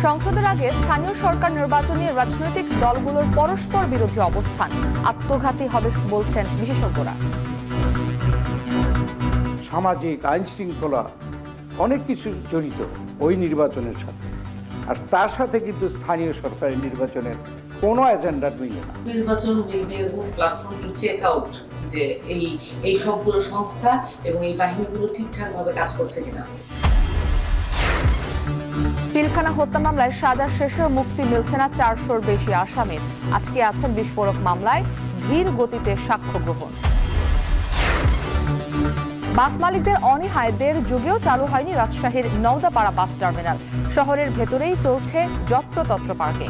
সংসদের আগে স্থানীয় সরকার নির্বাচন নিয়ে রাজনৈতিক দলগুলোর পরস্পর বিরোধী অবস্থান আত্মঘাতী হবে বলছেন বিশেষজ্ঞরা। সামাজিক আইন শৃঙ্খলা অনেক কিছু জড়িত ওই নির্বাচনের সাথে, আর তার সাথে কিন্তু স্থানীয় সরকারের নির্বাচনের কোনো এজেন্ডা মিলে না। নির্বাচন will be a good platform to check out যে এই সবগুলো সংস্থা এবং এই বাহিনীগুলো ঠিকঠাকভাবে কাজ করছে কিনা। পিলখানা হত্যা মামলায় সাজা শেষেও মুক্তি মিলছে না 400-র বেশি আসামির। আজকে আছেন বিস্ফোরক মামলায় ধীর গতিতে সাক্ষ্য গ্রহণ। বাস মালিকদের অনীহায় দেড় যুগেও চালু হয়নি রাজশাহীর নওদাপাড়া বাস টার্মিনাল। শহরের ভেতরেই চলছে যত্রতত্র পার্কিং।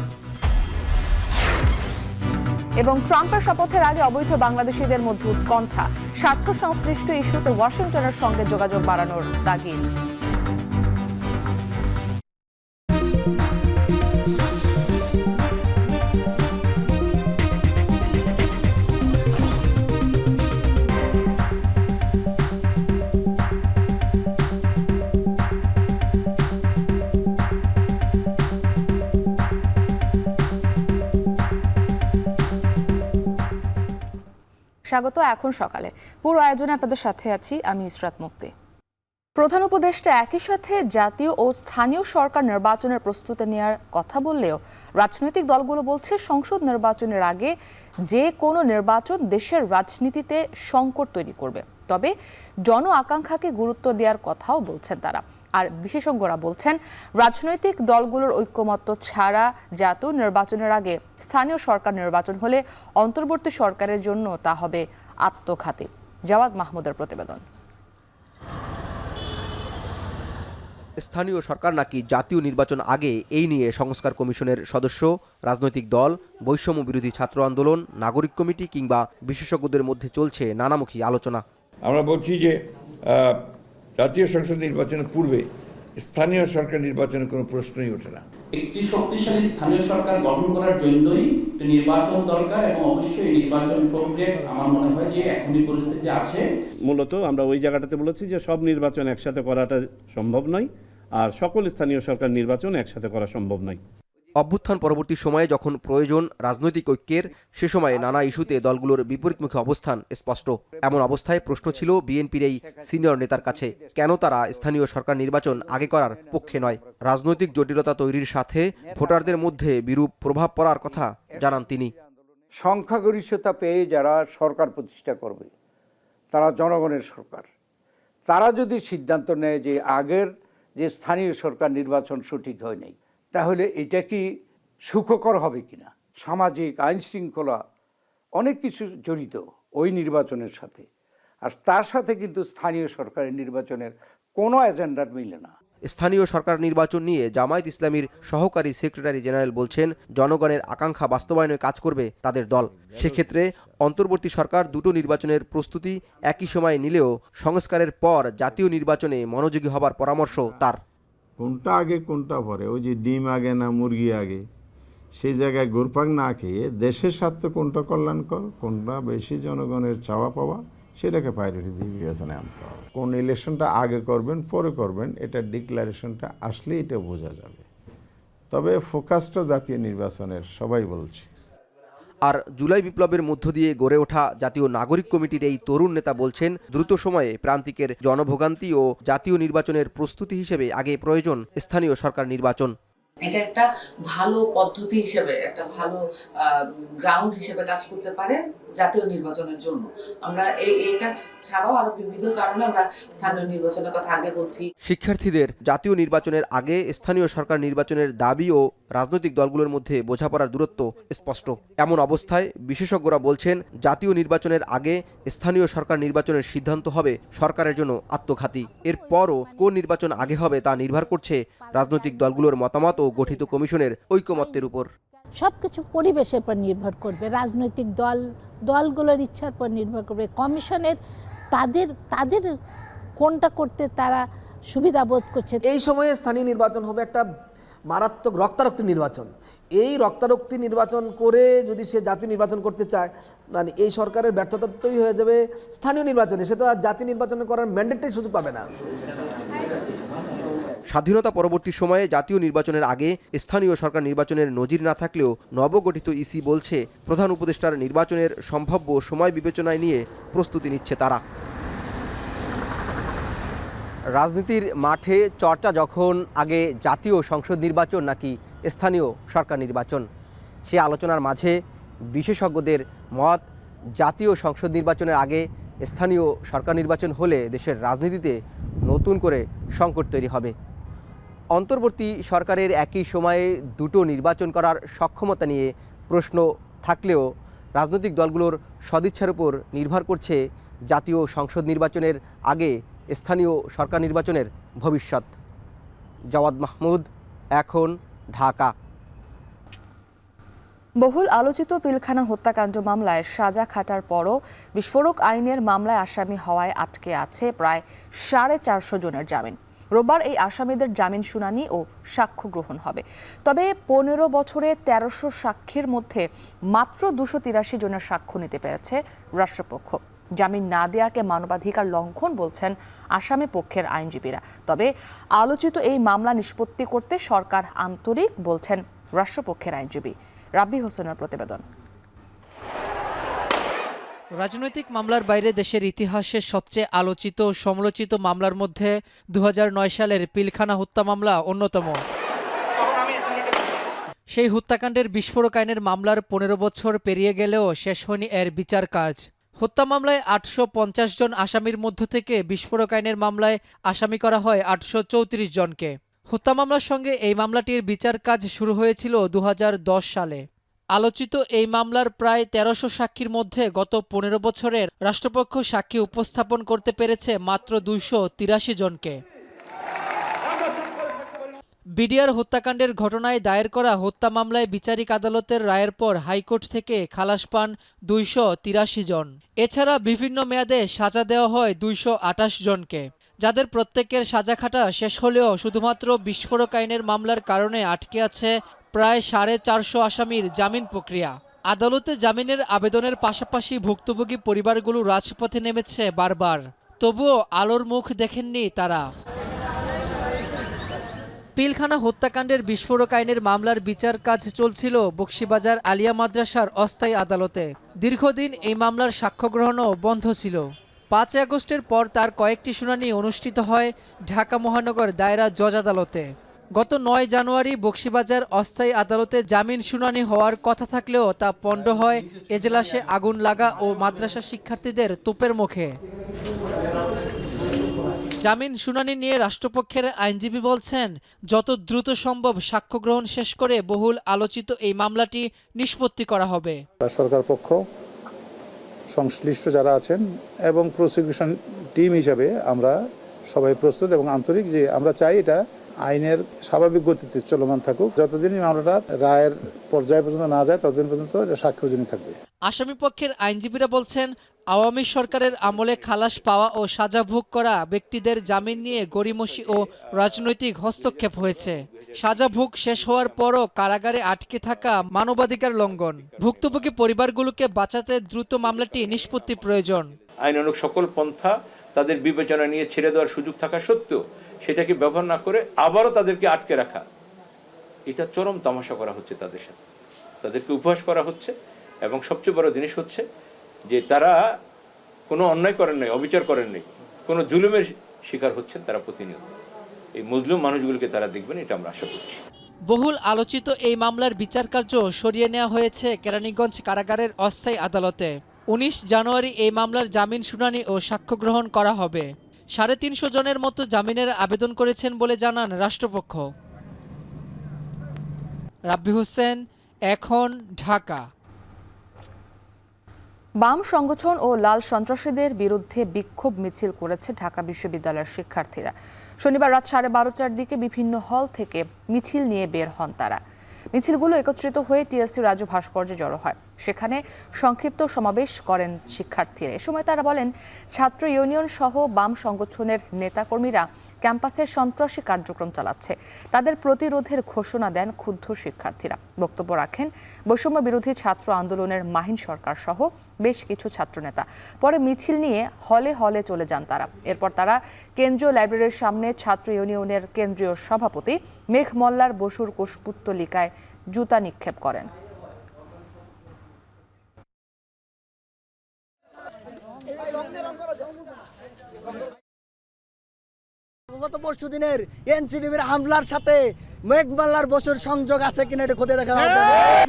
এবং ট্রাম্পের শপথের আগে অবৈধ বাংলাদেশিদের মধ্যে উৎকণ্ঠা, স্বার্থ সংশ্লিষ্ট ইস্যুতে ওয়াশিংটনের সঙ্গে যোগাযোগ বাড়ানোর তাগিদ। স্বাগত এখন সকালে। পুরো আয়োজনে আপনাদের সাথে আছি আমি ইসরাত মুক্তি। প্রধান উপদেষ্টা একই সাথে জাতীয় ও স্থানীয় সরকার নির্বাচনের প্রস্তুতি নেওয়ার কথা বললেও রাজনৈতিক দলগুলো বলছে সংসদ নির্বাচনের আগে যে কোনো নির্বাচন দেশের রাজনীতিতে সংকট তৈরি করবে। তবে জন আকাঙ্ক্ষাকে গুরুত্ব দেওয়ার কথাও বলছেন তারা। আর বিশেষজ্ঞরা বলছেন রাজনৈতিক দলগুলোর ঐক্যমত্য ছাড়া জাতীয় নির্বাচনের আগে স্থানীয় সরকার নির্বাচন হলে অন্তর্বর্তী সরকারের জন্য তা হবে আত্মঘাতী। জাওয়াদ মাহমুদের প্রতিবেদন। স্থানীয় সরকার নাকি জাতীয় নির্বাচন আগে, এই নিয়ে সংস্কার কমিশনের সদস্য, রাজনৈতিক দল, বৈষম্য বিরোধী ছাত্র আন্দোলন, নাগরিক কমিটি কিংবা বিশেষজ্ঞদের মধ্যে চলছে নানামুখী আলোচনা। আমরা বলছি যে জাতীয় সংসদ নির্বাচনের পূর্বে স্থানীয় সরকার নির্বাচনের কোনো প্রশ্নই ওঠে না। একটি শক্তিশালী স্থানীয় সরকার গঠন করার জন্যই নির্বাচন দরকার এবং অবশ্যই এই নির্বাচন প্রক্রিয়া আমার মনে হয় যে এখনই পরিস্থিতি আছে। মূলত আমরা ওই জায়গাটাতে বলেছি যে সব নির্বাচন একসাথে করাটা সম্ভব নয়, আর সকল স্থানীয় সরকার নির্বাচন একসাথে করা সম্ভব নয়। অভ্যুত্থান পরবর্তী সময়ে যখন প্রয়োজন রাজনৈতিক ঐক্যের, সে সময়ে নানা ইস্যুতে দলগুলোর বিপরীতমুখী অবস্থান স্পষ্ট। এমন অবস্থায় প্রশ্ন ছিল বিএনপির এই সিনিয়র নেতার কাছে, কেন তারা স্থানীয় সরকার নির্বাচন আগে করার পক্ষে নয়। রাজনৈতিক জটিলতা তৈরির সাথে ভোটারদের মধ্যে বিরূপ প্রভাব পড়ার কথা জানান তিনি। সংখ্যাগরিষ্ঠতা পেয়ে যারা সরকার প্রতিষ্ঠা করবে তারা জনগণের সরকার, তারা যদি সিদ্ধান্ত নেয় যে আগের যে স্থানীয় সরকার নির্বাচন সঠিক হয় নাই, তাহলে এটা কি সুখকর হবে কিনা। সামাজিক আইন শৃঙ্খলা অনেক কিছু জড়িত ওই নির্বাচনের সাথে, আর তার সাথে কিন্তু স্থানীয় সরকারের নির্বাচনের কোনো এজেন্ডা মিলে না। স্থানীয় সরকার নির্বাচন নিয়ে জামায়াত ইসলামীর সহকারী সেক্রেটারি জেনারেল বলছেন, জনগণের আকাঙ্ক্ষা বাস্তবায়নে কাজ করবে তাদের দল। সেক্ষেত্রে অন্তর্বর্তী সরকার দুটো নির্বাচনের প্রস্তুতি একই সময় নিলেও সংস্কারের পর জাতীয় নির্বাচনে মনোযোগী হবার পরামর্শ তার। কোনটা আগে কোনটা পরে, ওই যে ডিম আগে না মুরগি আগে, সেই জায়গায় ঘুরপাক না খেয়ে দেশের স্বার্থে কোনটা কল্যাণকর, কোনটা বেশি জনগণের চাওয়া পাওয়া, সেটাকে প্রায়োরিটি দিয়ে বিবেচনায় আনতে হবে। কোন ইলেকশনটা আগে করবেন পরে করবেন, এটা ডিক্লারেশনটা আসলে এটা বোঝা যাবে। তবে ফোকাসটা জাতীয় নির্বাচনের, সবাই বলছে। আর জুলাই বিপ্লবের মধ্য দিয়ে গড়ে ওঠা জাতীয় নাগরিক কমিটির এই তরুণ নেতা বলছেন, দ্রুত সময়ে প্রান্তিকের জনভোগান্তি ও জাতীয় নির্বাচনের প্রস্তুতি হিসেবে আগে প্রয়োজন স্থানীয় সরকার নির্বাচন। এটা একটা ভালো পদ্ধতি হিসেবে, একটা ভালো গ্রাউন্ড হিসেবে কাজ করতে পারে জাতীয় নির্বাচনের জন্য। আমরা এটা ছাড়াও আরো বিবিধ কারণে আমরা স্থানীয় নির্বাচনের কথা আগে বলছি। শিক্ষার্থীদের জাতীয় নির্বাচনের আগে স্থানীয় সরকার নির্বাচনের দাবি ও রাজনৈতিক দলগুলোর মধ্যে বোঝাপড়ার দূরত্ব স্পষ্ট। এমন অবস্থায় বিশেষজ্ঞরা বলছেন, জাতীয় নির্বাচনের আগে স্থানীয় সরকার নির্বাচনের সিদ্ধান্ত হবে সরকারের জন্য আত্মঘাতী। এরপরও কোন নির্বাচন আগে হবে তা নির্ভর করছে রাজনৈতিক দলগুলোর মতামত ও গঠিত কমিশনের ঐকমত্যের উপর। সবকিছু পরিবেশের পর নির্ভর করবে, রাজনৈতিক দলগুলোর ইচ্ছার পর নির্ভর করবে, কমিশনের তাদের কোনটা করতে তারা সুবিধা বোধ করছে। এই সময়ে স্থানীয় নির্বাচন হবে একটা মারাত্মক রক্তারক্তি নির্বাচন। এই রক্তারক্তি নির্বাচন করে যদি সে জাতীয় নির্বাচন করতে চায়, মানে এই সরকারের ব্যর্থতা তৈরি হয়ে যাবে স্থানীয় নির্বাচনে। সে তো আর জাতীয় নির্বাচন করার ম্যান্ডেটটাই সুযোগ পাবে না। স্বাধীনতা পরবর্তী সময়ে জাতীয় নির্বাচনের আগে স্থানীয় সরকার নির্বাচনের নজির না থাকলেও নবগঠিত ইসি বলছে প্রধান উপদেষ্টার নির্বাচনের সম্ভাব্য সময় বিবেচনায় নিয়ে প্রস্তুতি নিচ্ছে তারা। রাজনীতির মাঠে চর্চা যখন আগে জাতীয় সংসদ নির্বাচন নাকি স্থানীয় সরকার নির্বাচন, সে আলোচনার মাঝে বিশেষজ্ঞদের মত জাতীয় সংসদ নির্বাচনের আগে স্থানীয় সরকার নির্বাচন হলে দেশের রাজনীতিতে নতুন করে সংকট তৈরি হবে। অন্তর্বর্তী সরকারের একই সময়ে দুটো নির্বাচন করার সক্ষমতা নিয়ে প্রশ্ন থাকলেও রাজনৈতিক দলগুলোর সদিচ্ছার উপর নির্ভর করছে জাতীয় সংসদ নির্বাচনের আগে স্থানীয় সরকার নির্বাচনের ভবিষ্যৎ। জাওয়াদ মাহমুদ, এখন, ঢাকা। বহুল আলোচিত পিলখানা হত্যাকাণ্ড মামলায় সাজা খাটার পরও বিস্ফোরক আইনের মামলায় আসামি হওয়ায় আটকে আছে প্রায় 450 জনের জামিন। রোববার এই আসামিদের জামিন শুনানি ও সাক্ষ্য গ্রহণ হবে। তবে 15 বছরে 1300 সাক্ষীর মধ্যে মাত্র 283 জনের সাক্ষ্য নিতে পেরেছে রাষ্ট্রপক্ষ। জামিন না দেয়াকে মানবাধিকার লঙ্ঘন বলছেন আসামি পক্ষের আইনজীবীরা। তবে আলোচিত এই মামলা নিষ্পত্তি করতে সরকার আন্তরিক বলছেন রাষ্ট্রপক্ষের আইনজীবী। রাব্বি হোসেনের প্রতিবেদন। রাজনৈতিক মামলার বাইরে দেশের ইতিহাসে সবচেয়ে আলোচিত ও সমালোচিত মামলার মধ্যে 2009 সালের পিলখানা হত্যা মামলা অন্যতম। সেই হত্যাকাণ্ডের বিস্ফোরক আইনের মামলার 15 বছর পেরিয়ে গেলেও শেষ হয়নি এর বিচার কাজ। হত্যা মামলায় 850 জন আসামির মধ্য থেকে বিস্ফোরক আইনের মামলায় আসামি করা হয় 834 জনকে। হত্যা মামলার সঙ্গে এই মামলাটির বিচার কাজ শুরু হয়েছিল 2010 সালে। আলোচিত এই মামলার প্রায় 1300 সাক্ষীর মধ্যে গত 15 বছরের রাষ্ট্রপক্ষ সাক্ষী উপস্থাপন করতে পেরেছে মাত্র 283 জনকে। বিডিআর হত্যাকাণ্ডের ঘটনায় দায়ের করা হত্যা মামলায় বিচারিক আদালতের রায়ের পর হাইকোর্ট থেকে খালাস পান 283 জন। এছাড়া বিভিন্ন মেয়াদে সাজা দেওয়া হয় 228 জনকে, যাদের প্রত্যেকের সাজা খাটা শেষ হলেও শুধুমাত্র বিস্ফোরক আইনের মামলার কারণে আটকে আছে প্রায় 450 আসামির জামিন প্রক্রিয়া। আদালতে জামিনের আবেদনের পাশাপাশি ভুক্তভোগী পরিবারগুলো রাজপথে নেমেছে বারবার, তবুও আলোর মুখ দেখেননি তারা। পিলখানা হত্যাকাণ্ডের বিস্ফোরক আইনের মামলার বিচার কাজ চলছিল বকশীবাজার আলিয়া মাদ্রাসার অস্থায়ী আদালতে। দীর্ঘদিন এই মামলার সাক্ষ্য গ্রহণও বন্ধ ছিল। 5 আগস্টের পর তার কয়েকটি শুনানি অনুষ্ঠিত হয় ঢাকা মহানগর দায়রা জজ আদালতে। গত 9 জানুয়ারি বকশীবাজার অস্থায়ী আদালতে জামিন শুনানি হওয়ার কথা থাকলেও তা পণ্ড হয় এজলাসে আগুন লাগা ও মাদ্রাসা শিক্ষার্থীদের তোপের মুখে। জামিন শুনানি নিয়ে রাষ্ট্রপক্ষের আইনজীবী বলছেন, যত দ্রুত সম্ভব সাক্ষ্য গ্রহণ শেষ করে বহুল আলোচিত এই মামলাটি নিষ্পত্তি করা হবে। সরকার পক্ষ, সংশ্লিষ্ট যারা আছেন এবং প্রসিকিউশন টিম হিসাবে আমরা সবাই প্রস্তুত এবং আন্তরিক যে আমরা চাই এটা আইনের স্বাভাবিক গতিতে চলমান থাকুক। যতদিন মামলাটা রায়ের পর্যায়ে পর্যন্ত না যায় ততদিন পর্যন্ত এটা সাক্ষ্যজনী থাকবে। আসামি পক্ষের আইনজীবীরা বলছেন, আওয়ামী সরকারের আমলে খালাস পাওয়া ও সাজা ভোগ করা ব্যক্তিদের জামিন নিয়ে গড়িমসি ও রাজনৈতিক হস্তক্ষেপ হয়েছে। সাজা ভোগ শেষ হওয়ার পরও কারাগারে আটকে থাকা মানবাধিকার লঙ্ঘন। ভুক্তভোগী পরিবারগুলোকে বাঁচাতে দ্রুত মামলাটি নিষ্পত্তি প্রয়োজন। আইনানুগ সকল পন্থা তাদের বিবেচনা নিয়ে ছেড়ে দেওয়ার সুযোগ থাকা সত্ত্বেও সেটাকে ব্যবহার না করে আবারও তাদেরকে আটকে রাখা, এটা চরম তামাশা করা হচ্ছে তাদের সাথে, তাদেরকে উপহাস করা হচ্ছে। এবং সবচেয়ে বড় জিনিস হচ্ছে যে তারা কোনো অন্যায় করেন নাই, অবিচার করেন নাই, কোনো জুলুমের শিকার হচ্ছেন তারা প্রতিনিয়ত। এই মজলুম মানুষগুলোকে তারা দেখবেন, এটা আমরা আশা করছি। বহুল আলোচিত এই মামলার বিচার কার্য সরিয়ে নেওয়া হয়েছে কেরানীগঞ্জ কারাগারের অস্থায়ী আদালতে। 19 জানুয়ারি এই মামলার জামিন শুনানি ও সাক্ষ্য গ্রহণ করা হবে। 350 জনের মতো জামিনের আবেদন করেছেন বলে জানান রাষ্ট্রপক্ষ। রাব্বি হোসেন, এখন, ঢাকা। বাম সংগঠন ও লাল সন্ত্রাসীদের বিরুদ্ধে বিক্ষোভ মিছিল করেছে ঢাকা বিশ্ববিদ্যালয়ের শিক্ষার্থীরা। শনিবার রাত 12:30টার দিকে বিভিন্ন হল থেকে মিছিল নিয়ে বের হন তারা। মিছিলগুলো একত্রিত হয়ে টিএসসি রাজু ভাস্কর্যে জড়ো হয়। সেখানে সংক্ষিপ্ত সমাবেশ করেন শিক্ষার্থীরা। এ সময় তারা বলেন, ছাত্র ইউনিয়ন সহ বাম সংগঠনের নেতাকর্মীরা ক্যাম্পাসে সন্ত্রাসী কার্যক্রম চালাচ্ছে। তাদের প্রতিরোধের ঘোষণা দেন ক্ষুব্ধ শিক্ষার্থীরা। বক্তব্য রাখেন বৈষম্য বিরোধী ছাত্র আন্দোলনের মাহিন সরকার সহ বেশ কিছু ছাত্রনেতা। পরে মিছিল নিয়ে হলে হলে চলে যান তারা। এরপর তারা কেন্দ্রীয় লাইব্রেরির সামনে ছাত্র ইউনিয়নের কেন্দ্রীয় সভাপতি মেঘ মোল্লার বসুর কুশপুত্তলিকায় জুতা নিক্ষেপ করেন। গত পরশু দিনের এনসিডিবির হামলার সাথে মেঘমাল্লার বসুর সংযোগ আছে কিনা এটা খোঁজে দেখা হবে।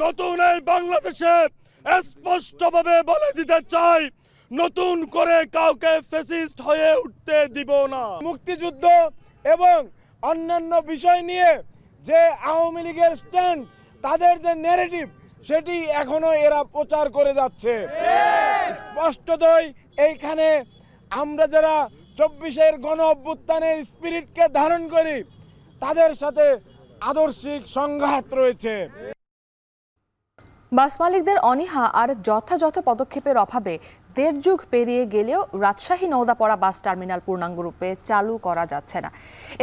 নতুন এই বাংলাদেশে স্পষ্টভাবে বলে দিতে চাই, নতুন করে কাউকে ফ্যাসিস্ট হয়ে উঠতে দিব না। মুক্তিযুদ্ধ এবং অন্যান্য বিষয় নিয়ে যে আওয়ামী লীগের স্ট্যান্ড, তাদের যে ন্যারেটিভ, সেটি এখনো এরা প্রচার করে যাচ্ছে। স্পষ্টতই এইখানে আমরা যারা 24-এর গণ অভ্যুত্থানের স্পিরিটকে ধারণ করি, তাদের সাথে আদর্শিক সংঘাত রয়েছে। বাস মালিকদের অনীহা আর যথাযথ পদক্ষেপের অভাবে 1.5 যুগ পেরিয়ে গেলেও রাজশাহী নওদাপাড়া বাস টার্মিনাল পূর্ণাঙ্গ রূপে চালু করা যাচ্ছে না।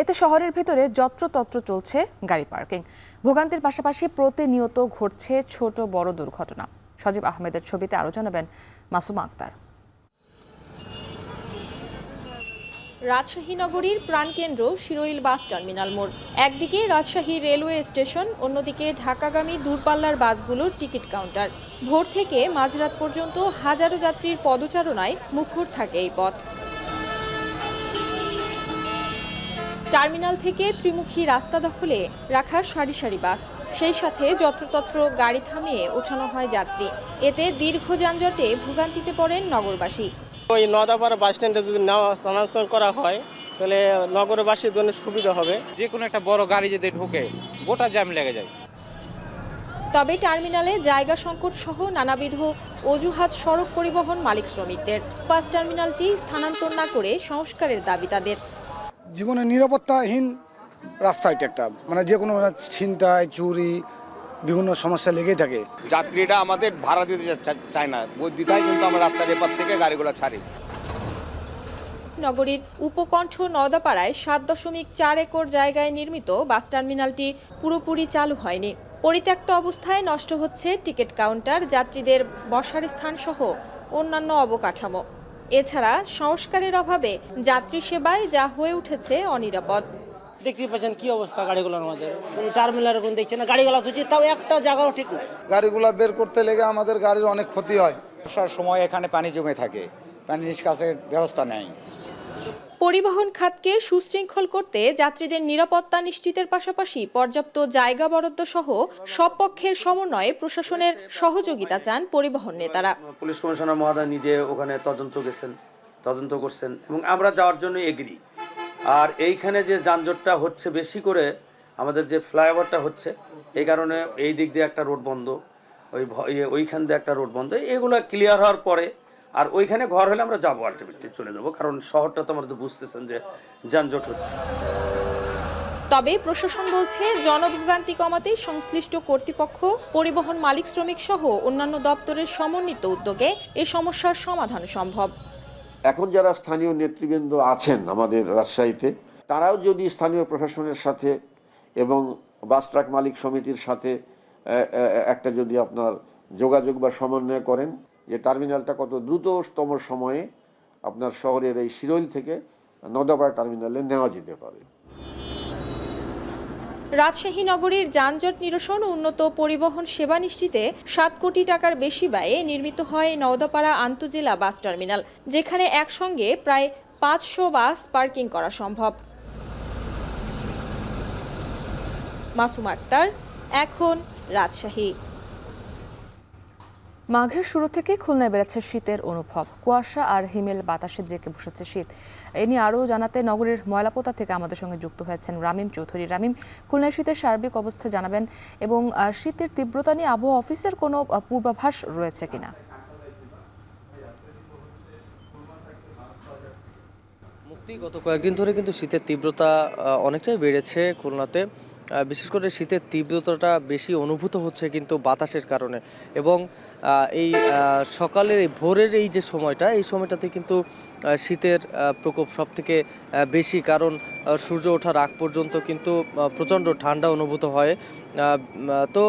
এতে শহরের ভিতরে যত্রতত্র চলছে গাড়ি পার্কিং। ভোগান্তির পাশাপাশি প্রতিনিয়ত ঘটছে ছোট বড় দুর্ঘটনা। সজীব আহমেদের ছবিতে আরও জানাবেন মাসুমা আক্তার। রাজশাহী নগরীর প্রাণকেন্দ্র শিরোইল বাস টার্মিনাল মোড়। একদিকে রাজশাহী রেলওয়ে স্টেশন, অন্যদিকে ঢাকাগামী দূরপাল্লার বাসগুলোর টিকিট কাউন্টার। ভোর থেকে মাঝরাত পর্যন্ত হাজারো যাত্রীর পদচারণায় মুখর থাকে এই পথ। টার্মিনাল থেকে ত্রিমুখী রাস্তা দখলে রাখা সারি সারি বাস, সেই সাথে যত্রতত্র গাড়ি থামিয়ে ওঠানো হয় যাত্রী। এতে দীর্ঘ যানজটে ভোগান্তিতে পড়েন নগরবাসী। ওই নওদাপাড়া বাস স্ট্যান্ডে যদি নেওয়া স্থানান্তর করা হয়, তাহলে নগরবাসীর জন্য সুবিধা হবে। যে কোনো একটা বড় গাড়ি যদি ঢুকে গোটা জ্যাম লেগে যায়। তবে টার্মিনালে জায়গা সংকট সহ নানাবিধ অজুহাত সড়ক পরিবহন মালিক শ্রমিকদের। বাস টার্মিনালটি স্থানান্তর না করে সংস্কারের দাবি তাদের। জীবনে নিরাপত্তাহীন রাস্তা এটা একটা, মানে যে কোনো ছিনতাই, চুরি, বিভিন্ন সমস্যা লেগেই থাকে। যাত্রীরা আমাদের ভাড়া দিতে চায় না, বুদ্ধিটাই কিন্তু আমরা রাস্তার এপার থেকে গাড়িগুলো ছাড়ি। নগরীর উপকণ্ঠ নওদাপাড়ায় 7.4 একর জায়গায় নির্মিত বাস টার্মিনালটি পুরোপুরি চালু হয়নি। পরিত্যক্ত অবস্থায় নষ্ট হচ্ছে টিকিট কাউন্টার, যাত্রীদের বসার স্থান সহ অন্যান্য অবকাঠামো। এছাড়া সংস্কারের অভাবে যাত্রী সেবায় যা হয়ে উঠেছে অনিরাপদ। দেখতে পাচ্ছেন কি অবস্থা গাড়িগুলোর মধ্যে, টার্মিনালের কোন দেখছেন না, গাড়িগুলো তুলছে তাও একটা জায়গাও ঠিক না। গাড়িগুলো বের করতে লেগে আমাদের গাড়ির অনেক ক্ষতি হয়। বর্ষার সময় এখানে পানি জমে থাকে, পানি নিষ্কাশনের ব্যবস্থা নেই। পরিবহন খাতকে সুশৃঙ্খল করতে যাত্রীদের নিরাপত্তা নিশ্চিতের পাশাপাশি পর্যাপ্ত জায়গা বরাদ্দ সহ সব পক্ষের সমন্বয়ে প্রশাসনের সহযোগিতা চান পরিবহন নেতারা। পুলিশ কমিশনার মহোদয় নিজে ওখানে তদন্ত করছেন এবং আমরা যাওয়ার জন্য এগ্রি। আর এইখানে যে যানজটটা হচ্ছে বেশি করে, আমাদের যে ফ্লাইওভারটা হচ্ছে, এই কারণে এই দিক দিয়ে একটা রোড বন্ধ, ওইখান দিয়ে একটা রোড বন্ধ, এগুলো ক্লিয়ার হওয়ার পরে আর ওইখানে ঘর হলে আমরা যাবো, আলটিমেটলি চলে যাবো, কারণ শহরটা তো আমাদের বুঝতেছেন যে যানজট হচ্ছে। তবে প্রশাসন বলছে জনভোগান্তি কমাতে সংশ্লিষ্ট কর্তৃপক্ষ, পরিবহন মালিক শ্রমিক সহ অন্যান্য দপ্তরের সমন্বিত উদ্যোগে এ সমস্যার সমাধান সম্ভব। এখন যারা স্থানীয় নেতৃবৃন্দ আছেন আমাদের রাজশাহীতে, তারাও যদি স্থানীয় প্রশাসনের সাথে এবং বাস ট্রাক মালিক সমিতির সাথে একটা যদি আপনার যোগাযোগ বা সমন্বয় করেন, যে টার্মিনালটা কত দ্রুততম সময়ে আপনার শহরের এই শিরোইল থেকে নওদাপাড়া টার্মিনালে নেওয়া যেতে পারে। রাজশাহী নগরীর যানজট নিরসন ও উন্নত পরিবহন সেবা নিশ্চিতে 7 কোটি টাকার বেশি ব্যয়ে নির্মিত হয় নওদাপাড়া আন্তজেলা বাস টার্মিনাল, যেখানে একসঙ্গে প্রায় 500 বাস পার্কিং করা সম্ভব। মাসুমা আক্তার, এখন রাজশাহী। মাঘের শুরু থেকে খুলনায় বেড়েছে শীতের অনুভব। কুয়াশা আর হিমেল বাতাসে জেঁকে বসেছে শীত। এ নিয়ে আরও জানাতে নগরীর ময়লাপোতা থেকে আমাদের সঙ্গে যুক্ত হয়েছেন রামিম চৌধুরী। রামিম, খুলনায় শীতের সার্বিক অবস্থা জানাবেন এবং শীতের তীব্রতা নিয়ে আবহাওয়া অফিসের কোনো পূর্বাভাস রয়েছে কিনা? গত কয়েকদিন ধরে কিন্তু শীতের তীব্রতা অনেকটাই বেড়েছে খুলনাতে। বিশেষ করে শীতের তীব্রতাটা বেশি অনুভূত হচ্ছে কিন্তু বাতাসের কারণে, এবং এই সকালের এই ভোরের এই যে সময়টা, এই সময়টাতে কিন্তু শীতের প্রকোপ সব থেকে বেশি, কারণ সূর্য ওঠার আগ পর্যন্ত কিন্তু প্রচণ্ড ঠান্ডা অনুভূত হয়। তো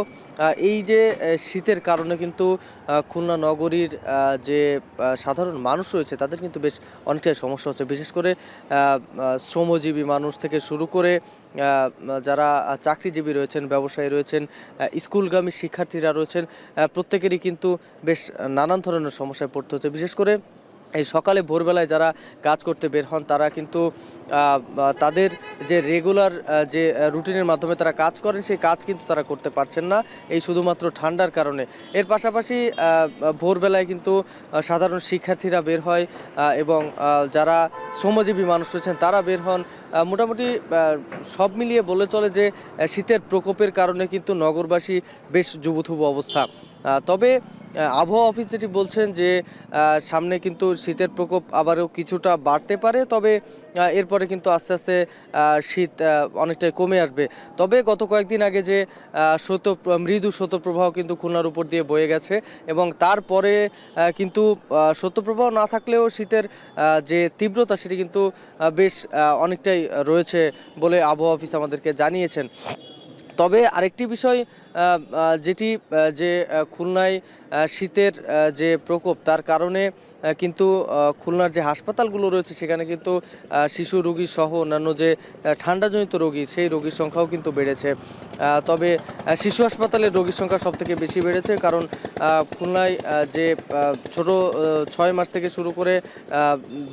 এই যে শীতের কারণে কিন্তু খুলনা নগরীর যে সাধারণ মানুষ রয়েছে তাদের কিন্তু বেশ অনেকটাই সমস্যা হচ্ছে, বিশেষ করে শ্রমজীবী মানুষ থেকে শুরু করে যারা চাকরিজীবী রয়েছেন, ব্যবসায়ী রয়েছেন, স্কুলগামী শিক্ষার্থীরা রয়েছেন, প্রত্যেকেরই কিন্তু বেশ নানান ধরনের সমস্যায় পড়তে হচ্ছে। বিশেষ করে এই সকালে ভোরবেলায় যারা কাজ করতে বের হন তারা কিন্তু তাদের যে রেগুলার যে রুটিনের মাধ্যমে তারা কাজ করেন সেই কাজ কিন্তু তারা করতে পারছেন না এই শুধুমাত্র ঠান্ডার কারণে। এর পাশাপাশি ভোরবেলায় কিন্তু সাধারণ শিক্ষার্থীরা বের হয় এবং যারা শ্রমজীবী মানুষ রয়েছেন তারা বের হন। মোটামুটি সব মিলিয়ে বলে চলে যে শীতের প্রকোপের কারণে কিন্তু নগরবাসী বেশ জুবুথুবু অবস্থা। তবে আবহাওয়া অফিস যেটি বলছেন যে সামনে কিন্তু শীতের প্রকোপ আবারও কিছুটা বাড়তে পারে, তবে এরপরে কিন্তু আস্তে আস্তে শীত অনেকটাই কমে আসবে। তবে গত কয়েকদিন আগে যে মৃদু শৈত্যপ্রবাহ কিন্তু খুলনার উপর দিয়ে বয়ে গেছে, এবং তারপরে কিন্তু শৈত্যপ্রবাহ না থাকলেও শীতের যে তীব্রতা সেটি কিন্তু বেশ অনেকটাই রয়েছে বলে আবহাওয়া অফিস আমাদেরকে জানিয়েছেন। তবে আরেকটি বিষয় যেটি যে খুলনায় শীতের যে প্রকোপ তার কারণে কিন্তু খুলনার যে হাসপাতালগুলো রয়েছে সেখানে কিন্তু শিশু রোগী সহ অন্যান্য যে ঠান্ডাজনিত রোগী সেই রোগীর সংখ্যাও কিন্তু বেড়েছে। তবে শিশু হাসপাতালের রোগীর সংখ্যা সবথেকে বেশি বেড়েছে, কারণ খুলনায় যে ছোট 6 মাস থেকে শুরু করে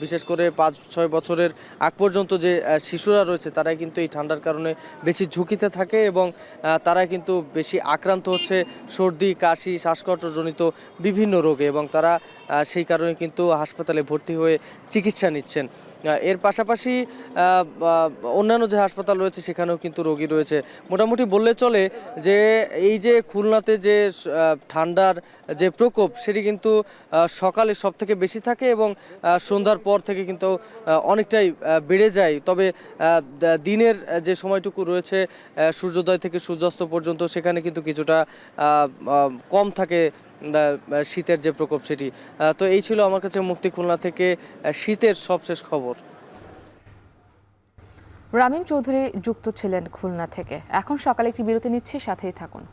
বিশেষ করে 5-6 বছরের আগ পর্যন্ত যে শিশুরা রয়েছে তারাই কিন্তু এই ঠান্ডার কারণে বেশি ঝুঁকিতে থাকে এবং তারা কিন্তু বেশি আক্রান্ত হচ্ছে সর্দি, কাশি, শ্বাসকষ্টজনিত বিভিন্ন রোগে, এবং তারা সেই কারণে কিন্তু হাসপাতালে ভর্তি হয়ে চিকিৎসা নিচ্ছেন। এর পাশাপাশি অন্যান্য যে হাসপাতাল রয়েছে সেখানেও কিন্তু রোগী রয়েছে। মোটামুটি বললে চলে যে এই যে খুলনাতে যে ঠান্ডার যে প্রকোপ সেটি কিন্তু সকালে সব থেকে বেশি থাকে এবং সন্ধ্যার পর থেকে কিন্তু অনেকটাই বেড়ে যায়। তবে দিনের যে সময়টুকু রয়েছে সূর্যোদয় থেকে সূর্যাস্ত পর্যন্ত সেখানে কিন্তু কিছুটা কম থাকে শীতের যে প্রকোপ সেটি। তো এই ছিল আমার কাছে মুক্তি খুলনা থেকে শীতের সবশেষ খবর। রামিম চৌধুরী যুক্ত ছিলেন খুলনা থেকে। এখন সকালে একটি বিরতি নিচ্ছি, সাথেই থাকুন।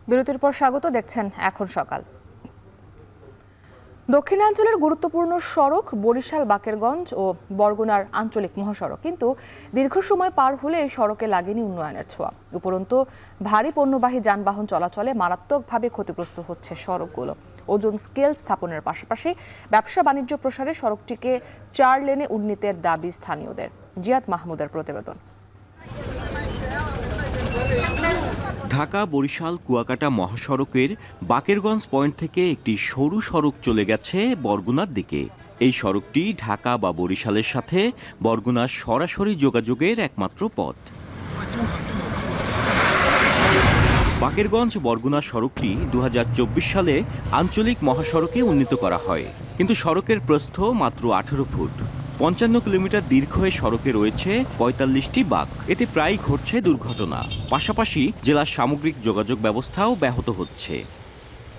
বিরতির পর স্বাগত, দেখছেন এখন সকাল। দক্ষিণাঞ্চলের গুরুত্বপূর্ণ সড়ক বরিশাল বাকেরগঞ্জ ও বরগুনার আঞ্চলিক মহাসড়ক, কিন্তু দীর্ঘ সময় পার হলে এই সড়কে লাগেনি উন্নয়নের ছোঁয়া। উপরন্তু ভারী পণ্যবাহী যানবাহন চলাচলে মারাত্মকভাবে ক্ষতিগ্রস্ত হচ্ছে সড়কগুলো। ওজন স্কেল স্থাপনের পাশাপাশি ব্যবসা বাণিজ্য প্রসারে সড়কটিকে 4 লেনে উন্নীতের দাবি স্থানীয়দের। জিয়াদ মাহমুদের প্রতিবেদন। ঢাকা বরিশাল কুয়াকাটা মহাসড়কের বাকেরগঞ্জ পয়েন্ট থেকে একটি সরু সড়ক চলে গেছে বরগুনার দিকে। এই সড়কটি ঢাকা বা বরিশালের সাথে বরগুনার সরাসরি যোগাযোগের একমাত্র পথ। বাকেরগঞ্জ বরগুনা সড়কটি 2024 সালে আঞ্চলিক মহাসড়কে উন্নীত করা হয়, কিন্তু সড়কের প্রস্থ মাত্র 18 ফুট। 55 কিলোমিটার দীর্ঘ এই সড়কে রয়েছে 45টি বাঁক। এতে প্রায় ঘটছে দুর্ঘটনা। পাশাপাশি জেলার সামগ্রিক যোগাযোগ ব্যবস্থাও ব্যাহত হচ্ছে।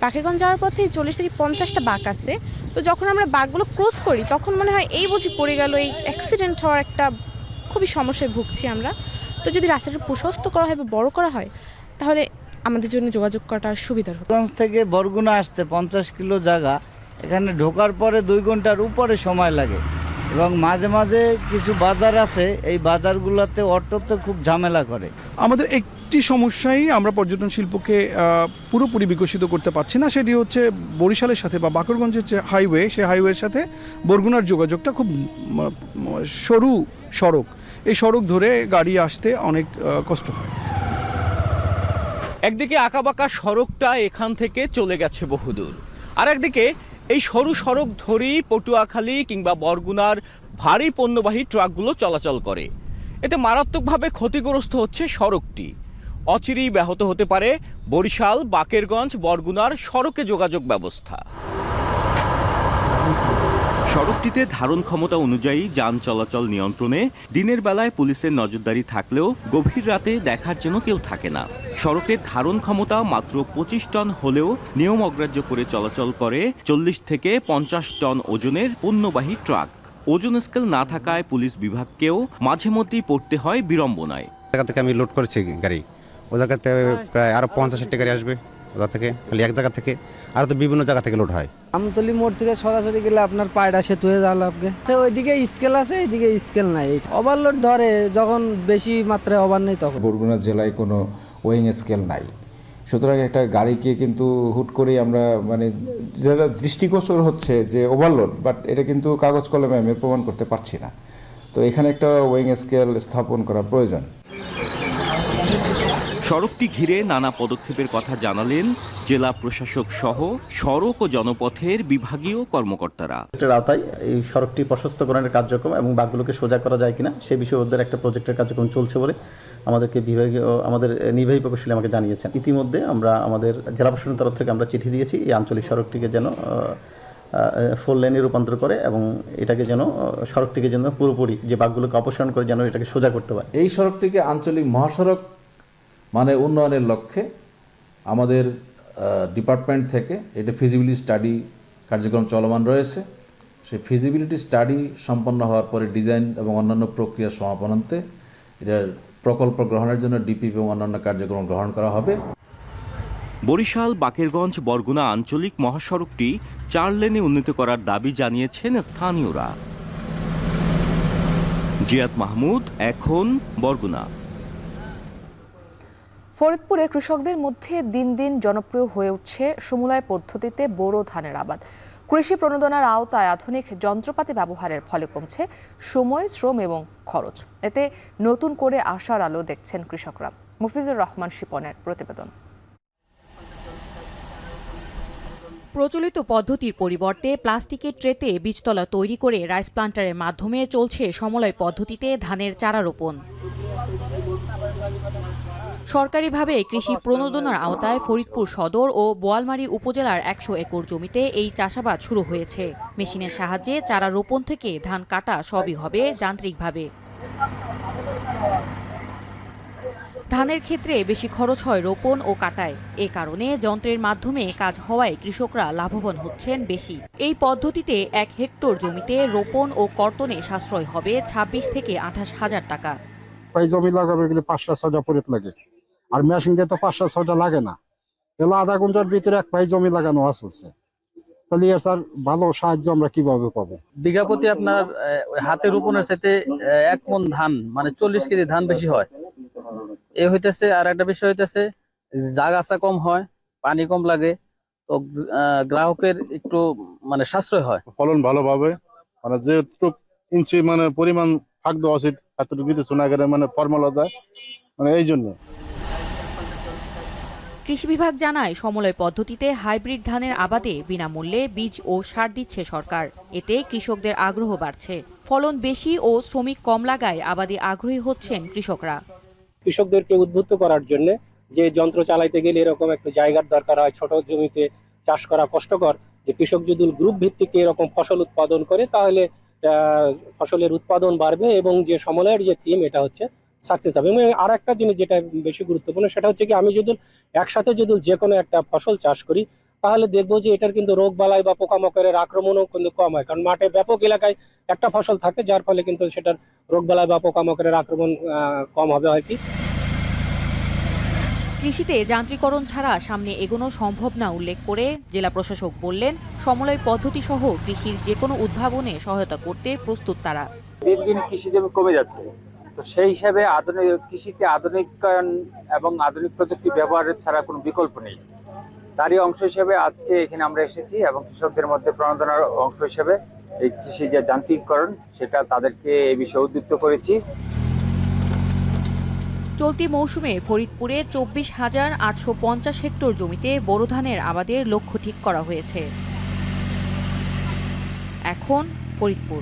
বাকেরগঞ্জ যাওয়ার পথে 40 থেকে 50টা বাঁক আছে। তো যখন আমরা বাঁকগুলো ক্রস করি তখন মনে হয় এই বুঝি পড়ে গেল, এই অ্যাক্সিডেন্ট হওয়ার একটা খুবই সমস্যায় ভুগছি আমরা। তো যদি রাস্তাটা প্রশস্ত করা হয় বা বড় করা হয় তাহলে আমাদের জন্য যোগাযোগ করাটা সুবিধার হবে। বাকেরগঞ্জ থেকে বরগুনা আসতে 50 কিলো জায়গা, এখানে ঢোকার পরে 2 ঘন্টার উপরে সময় লাগে, এবং মাঝে মাঝে কিছু বাজার আছে, এই বাজারগুলোতে অটোতে খুব ঝামেলা করে। আমাদের একটি সমস্যাই আমরা পর্যটন শিল্পকে পুরোপুরি বিকশিত করতে পারছি না, সেটি হচ্ছে বরিশালের সাথে বা বাকেরগঞ্জের যে হাইওয়ে, সেই হাইওয়ের সাথে বরগুনার যোগাযোগটা খুব সরু সড়ক। এই সড়ক ধরে গাড়ি আসতে অনেক কষ্ট হয়। একদিকে আঁকাবাঁকা সড়কটা এখান থেকে চলে গেছে বহুদূর, আর একদিকে এই সরু সড়ক ধরেই পটুয়াখালী কিংবা বরগুনার ভারী পণ্যবাহী ট্রাকগুলো চলাচল করে। এতে মারাত্মকভাবে ক্ষতিগ্রস্ত হচ্ছে সড়কটি। অচিরেই ব্যাহত হতে পারে বরিশাল, বাকেরগঞ্জ, বরগুনার সড়কে যোগাযোগ ব্যবস্থা। সড়কটিতে ধারণ ক্ষমতা অনুযায়ী যান চলাচল নিয়ন্ত্রণে দিনের বেলায় পুলিশের নজরদারি থাকলেও গভীর রাতে দেখার জন্য কেউ থাকে না। সড়কের ধারণ ক্ষমতা মাত্র 25 টন হলেও নিয়ম অগ্রাহ্য করে চলাচল করে 40 থেকে 50 টন ওজনের পণ্যবাহী ট্রাক। ওজন স্কেল না থাকায় পুলিশ বিভাগকেও মাঝে মধ্যেই পড়তে হয় বিড়ম্বনায়। জায়গা থেকে আমি লোড করেছি গাড়ি, ও জায়গাতে প্রায় আরো 50-টি গাড়ি আসবে ওটা থেকে, খালি এক জায়গা থেকে, আর তো বিভিন্ন জায়গা থেকে লোড হয়। আমতলি মোড় থেকে সরাসরি গেলে আপনার পায়রা সেতু হয়ে যাওয়া লাগবে, তো ওইদিকে স্কেল আছে, এইদিকে স্কেল নাই। ওভারলোড ধরে যখন বেশি মাত্রায় ওভার নেই তখন। বরগুনা জেলায় কোনো ওয়েইং স্কেল নাই, সুতরাং একটা গাড়িকে কিন্তু হুট করেই আমরা মানে যেটা দৃষ্টিগোচর হচ্ছে যে ওভারলোড, বাট এটা কিন্তু কাগজ কলমে আমি প্রমাণ করতে পারছি না। তো এখানে একটা ওয়েইং স্কেল স্থাপন করা প্রয়োজন। সড়কটি ঘিরে নানা পদক্ষেপের কথা জানালেন জেলা প্রশাসক সহ সড়ক ও জনপথের বিভাগীয় কর্মকর্তারা। আওতায় এই সড়কটি প্রশস্তকরণের কার্যক্রম এবং বাঁকগুলোকে সোজা করা যায় কিনা সে বিষয়ে ওদের একটা প্রজেক্টের কার্যক্রম চলছে বলে আমাদেরকে আমাদের নির্বাহী প্রকৌশলী আমাকে জানিয়েছেন। ইতিমধ্যে আমরা আমাদের জেলা প্রশাসনের তরফ থেকে আমরা চিঠি দিয়েছি এই আঞ্চলিক সড়কটিকে যেন 4 লেনে রূপান্তর করে এবং এটাকে যেন সড়কটিকে যেন পুরোপুরি যে বাঁকগুলোকে অপসারণ করে যেন এটাকে সোজা করতে পারে। এই সড়কটিকে আঞ্চলিক মহাসড়ক মানে উন্নয়নের লক্ষ্যে আমাদের ডিপার্টমেন্ট থেকে এটা ফিজিবিলিটি স্টাডি কার্যক্রম চলমান রয়েছে। সেই ফিজিবিলিটি স্টাডি সম্পন্ন হওয়ার পরে ডিজাইন এবং অন্যান্য প্রক্রিয়া সমাপনান্তে এটার প্রকল্প গ্রহণের জন্য ডিপিপি এবং অন্যান্য কার্যক্রম গ্রহণ করা হবে। বরিশাল, বাকেরগঞ্জ, বরগুনা আঞ্চলিক মহাসড়কটি 4 লেনে উন্নীত করার দাবি জানিয়েছেন স্থানীয়রা। জিয়াদ মাহমুদ, এখন বরগুনা। ফরিদপুরে কৃষকদের মধ্যে দিন দিন জনপ্রিয় হয়ে উঠছে সমুলয় পদ্ধতিতে বোরো ধানের আবাদ। কৃষি প্রণোদনার আওতায় আধুনিক যন্ত্রপাতি ব্যবহারের ফলে কমছে সময়, শ্রম এবং খরচ। এতে নতুন করে আশার আলো দেখছেন কৃষকরা। মুফিজুর রহমান শিপনের প্রতিবেদন। প্রচলিত পদ্ধতির পরিবর্তে প্লাস্টিকের ট্রেতে বীজতলা তৈরি করে রাইস প্লান্টারের মাধ্যমে চলছে সমলয় পদ্ধতিতে ধানের চারা রোপণ। সরকারিভাবে কৃষি প্রণোদনার আওতায় ফরিদপুর সদর ও বোয়ালমারী উপজেলার 100 একর জমিতে এই চাষাবাদ শুরু হয়েছে। মেশিনের সাহায্যে চারা রোপণ থেকে ধান কাটা সবই হবে যান্ত্রিকভাবে। ধানের ক্ষেত্রে বেশি খরচ হয় রোপণ ও কাটায়, এ কারণে যন্ত্রের মাধ্যমে কাজ হওয়ায় কৃষকরা লাভবান হচ্ছেন বেশি। এই পদ্ধতিতে 1 হেক্টর জমিতে রোপণ ও কর্তনে সাশ্রয় হবে 26 থেকে 28 হাজার টাকা। জমি লাগাবে গেলে 5-6টা পরিত লাগে, আর মেশিন দিয়ে তো 5-6টা লাগে না। তাহলে আধা ঘন্টার ভিতরে 1 পাই জমি লাগানো চলছে। তাহলে এর স্যার ভালো সাহায্য আমরা কিভাবে পাবো? বিঘা প্রতি আপনার হাতে রোপণের সাথে 1 মণ ধান মানে 40 কেজি ধান বেশি হয় এ হইতেছে। আর একটা বিষয় হইতেছে জায়গা কম হয়, পানি কম লাগে, তো গ্রাহকের একটু মানে সাশ্রয় হয়। ফলন ভালোভাবে মানে যেটুকু ইঞ্চি মানে পরিমাণ থাকবে উচিত এতটুকু কিছু না করে মানে ফর্মুলা যায় মানে এই জন্য। কৃষি বিভাগ জানায় সমলয় পদ্ধতিতে হাইব্রিড ধানের আবাদে বিনামূল্যে বীজ ও সার দিচ্ছে সরকার। এতে কৃষকদের আগ্রহ বাড়ছে। ফলন বেশি ও শ্রমিক কম লাগায় আবাদে আগ্রহী হচ্ছেন কৃষকরা। কৃষকদেরকে উদ্বুদ্ধ করার জন্য যে যন্ত্র চালাইতে গেলে এরকম একটা জায়গার দরকার হয়, ছোট জমিতে চাষ করা কষ্টকর, যে কৃষক যদি গ্রুপ ভিত্তিক এরকম ফসল উৎপাদন করে তাহলে ফসলের উৎপাদন বাড়বে এবং যে সমলয়ের যে থিম এটা হচ্ছে সাকসেস হবে। এবং আর একটা জিনিস যেটা বেশি গুরুত্বপূর্ণ সেটা হচ্ছে কি, আমি যদি একসাথে যদি যে কোনো একটা ফসল চাষ করি তাহলে দেখবো যে এটার কিন্তু রোগ বালাই বা পোকামাকড়ের আক্রমণও কিন্তু কম হয়, কারণ মাঠে ব্যাপক এলাকায় একটা ফসল থাকে যার ফলে কিন্তু সেটার রোগ বালাই বা পোকামাকড়ের আক্রমণ কম হবে আর কি। কৃষিতে যান্ত্রিকরণ ছাড়া সামনে এগোনো সম্ভব না উল্লেখ করে জেলা প্রশাসক বললেন, সমলয় পদ্ধতি সহ কৃষির যে কোনো উদ্ভাবনে সহায়তা করতে প্রস্তুত তারা। দিন দিন কৃষি জমি কমে যাচ্ছে, তো সেই হিসাবে আধুনিক কৃষিতে আধুনিকায়ন এবং আধুনিক প্রযুক্তি ব্যবহারের ছাড়া কোনো বিকল্প নেই। তারই অংশ হিসেবে আজকে এখানে আমরা এসেছি এবং কৃষকদের মধ্যে প্রণোদনার অংশ হিসেবে এই কৃষি যে যান্ত্রিকরণ সেটা তাদেরকে এই বিষয়ে উদ্বুদ্ধ করেছি। চলতি মৌসুমে ফরিদপুরে 24,850 হেক্টর জমিতে বোরো ধানের আবাদের লক্ষ্য ঠিক করা হয়েছে। এখন ফরিদপুর।